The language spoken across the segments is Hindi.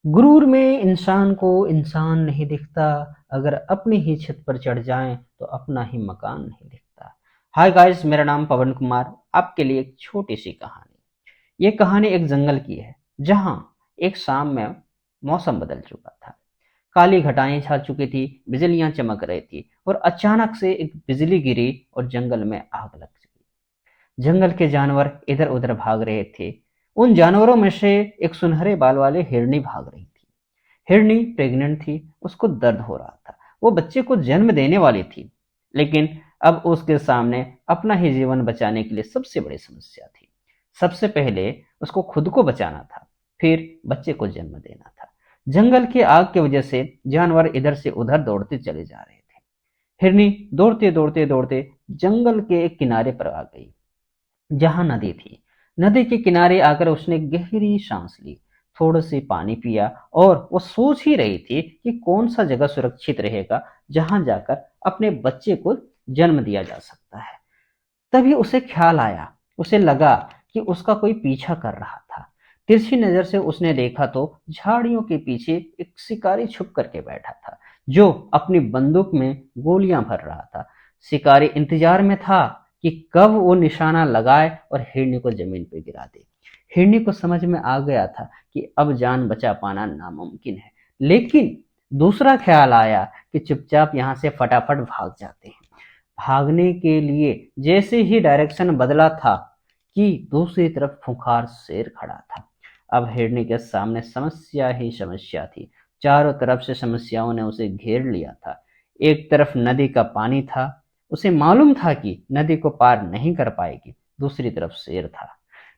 गुरूर में इंसान को इंसान नहीं दिखता, अगर अपनी ही छत पर चढ़ जाएं तो अपना ही मकान नहीं दिखता। हाय गाइस, मेरा नाम पवन कुमार। आपके लिए एक छोटी सी कहानी। ये कहानी एक जंगल की है, जहां एक शाम में मौसम बदल चुका था। काली घटाएं छा चुकी थी, बिजलियां चमक रही थी और अचानक से एक बिजली गिरी और जंगल में आग लग गई। जंगल के जानवर इधर उधर भाग रहे थे। उन जानवरों में से एक सुनहरे बाल वाली हिरनी भाग रही थी। हिरनी प्रेग्नेंट थी, उसको दर्द हो रहा था। वो बच्चे को जन्म देने वाली थी, लेकिन अब उसके सामने अपना ही जीवन बचाने के लिए सबसे बड़ी समस्या थी। सबसे पहले उसको खुद को बचाना था, फिर बच्चे को जन्म देना था। जंगल की आग की वजह से जानवर इधर से उधर दौड़ते चले जा रहे थे। हिरनी दौड़ते दौड़ते दौड़ते जंगल के एक किनारे पर आ गई, जहां नदी थी। नदी के किनारे आकर उसने गहरी सांस ली, थोड़ा सी पानी पिया और वो सोच ही रही थी कि कौन सा जगह सुरक्षित रहेगा जहां जाकर अपने बच्चे को जन्म दिया जा सकता है। तभी उसे ख्याल आया। उसे लगा कि उसका कोई पीछा कर रहा था। तिरछी नजर से उसने देखा तो झाड़ियों के पीछे एक शिकारी छुप करके बैठा था, जो अपनी बंदूक में गोलियां भर रहा था। शिकारी इंतजार में था कि कब वो निशाना लगाए और हिरनी को जमीन पर गिरा दे। हिरनी को समझ में आ गया था कि अब जान बचा पाना नामुमकिन है, लेकिन दूसरा ख्याल आया कि चुपचाप यहां से फटाफट भाग जाते हैं। भागने के लिए जैसे ही डायरेक्शन बदला था कि दूसरी तरफ खूंखार शेर खड़ा था। अब हिरनी के सामने समस्या ही समस्या थी। चारों तरफ से समस्याओं ने उसे घेर लिया था। एक तरफ नदी का पानी था, उसे मालूम था कि नदी को पार नहीं कर पाएगी। दूसरी तरफ शेर था,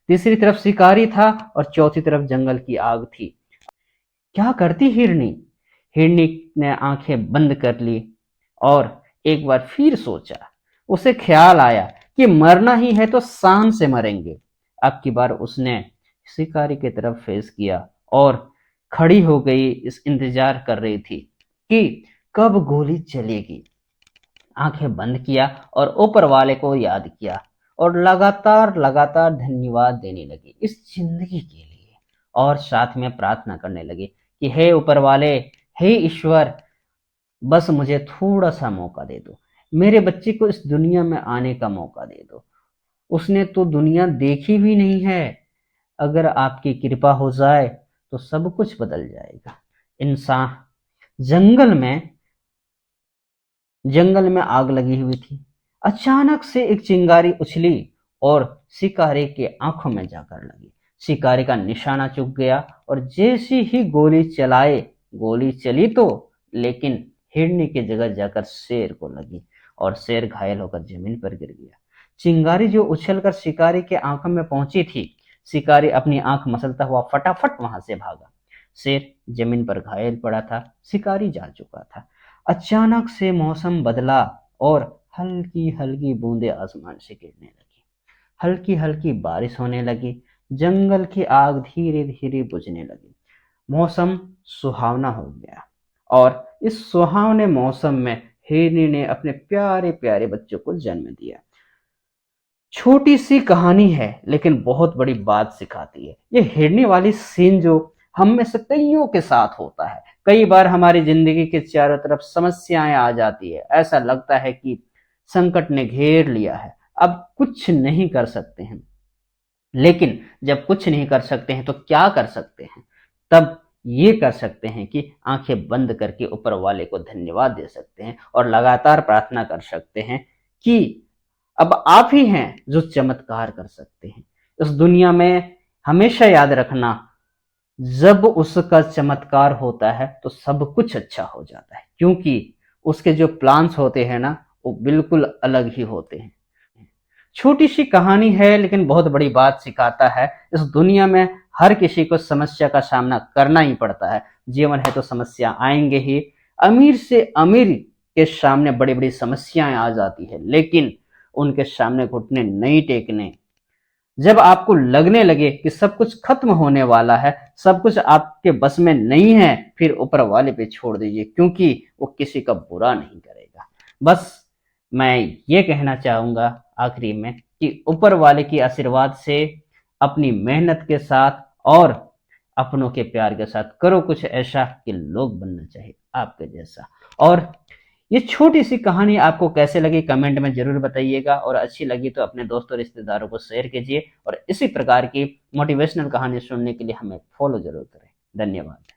तीसरी तरफ शिकारी था और चौथी तरफ जंगल की आग थी। क्या करती हिरनी? हिरनी ने आंखें बंद कर ली और एक बार फिर सोचा। उसे ख्याल आया कि मरना ही है तो शान से मरेंगे। अब की बार उसने शिकारी की तरफ फेस किया और खड़ी हो गई, इस इंतजार कर रही थी कि कब गोली चलेगी। आंखें बंद किया और ऊपर वाले को याद किया और लगातार लगातार धन्यवाद देने लगी इस जिंदगी के लिए। और साथ में प्रार्थना करने लगी कि हे ऊपर वाले, हे ईश्वर, बस मुझे थोड़ा सा मौका दे दो। मेरे बच्चे को इस दुनिया में आने का मौका दे दो। उसने तो दुनिया देखी भी नहीं है। अगर आपकी कृपा हो जाए तो सब कुछ बदल जाएगा। इंसान जंगल में जंगल में आग लगी हुई थी। अचानक से एक चिंगारी उछली और शिकारी की आंखों में जाकर लगी। शिकारी का निशाना चूक गया और जैसी ही गोली चलाए, गोली चली तो, लेकिन हिरनी की जगह जाकर शेर को लगी और शेर घायल होकर जमीन पर गिर गया। चिंगारी जो उछलकर शिकारी के आंखों में पहुंची थी, शिकारी अपनी आंख मसलता हुआ फटाफट वहां से भागा। शेर जमीन पर घायल पड़ा था, शिकारी जा चुका था। अचानक से मौसम बदला और हल्की हल्की बूंदें आसमान से गिरने लगी। हल्की हल्की बारिश होने लगी। जंगल की आग धीरे धीरे बुझने लगी। मौसम सुहावना हो गया और इस सुहावने मौसम में हिरनी ने अपने प्यारे प्यारे बच्चों को जन्म दिया। छोटी सी कहानी है, लेकिन बहुत बड़ी बात सिखाती है। ये हिरनी वाली सीन जो हम में से कईयों के साथ होता है। कई बार हमारी जिंदगी के चारों तरफ समस्याएं आ जाती है, ऐसा लगता है कि संकट ने घेर लिया है, अब कुछ नहीं कर सकते हैं। लेकिन जब कुछ नहीं कर सकते हैं तो क्या कर सकते हैं? तब ये कर सकते हैं कि आंखें बंद करके ऊपर वाले को धन्यवाद दे सकते हैं और लगातार प्रार्थना कर सकते हैं कि अब आप ही हैं जो चमत्कार कर सकते हैं इस दुनिया में। हमेशा याद रखना, जब उसका चमत्कार होता है तो सब कुछ अच्छा हो जाता है, क्योंकि उसके जो प्लान्स होते हैं ना, वो बिल्कुल अलग ही होते हैं। छोटी सी कहानी है, लेकिन बहुत बड़ी बात सिखाता है। इस दुनिया में हर किसी को समस्या का सामना करना ही पड़ता है। जीवन है तो समस्या आएंगे ही। अमीर से अमीर के सामने बड़ी बड़ी समस्याएं आ जाती है, लेकिन उनके सामने घुटने नहीं टेकने। जब आपको लगने लगे कि सब कुछ खत्म होने वाला है, सब कुछ आपके बस में नहीं है, फिर ऊपर वाले पे छोड़ दीजिए, क्योंकि वो किसी का बुरा नहीं करेगा। बस मैं ये कहना चाहूंगा आखिरी में कि ऊपर वाले की आशीर्वाद से, अपनी मेहनत के साथ और अपनों के प्यार के साथ करो कुछ ऐसा कि लोग बनना चाहिए आपके जैसा। और ये छोटी सी कहानी आपको कैसे लगी कमेंट में जरूर बताइएगा, और अच्छी लगी तो अपने दोस्तों रिश्तेदारों को शेयर कीजिए, और इसी प्रकार की मोटिवेशनल कहानी सुनने के लिए हमें फॉलो जरूर करें। धन्यवाद।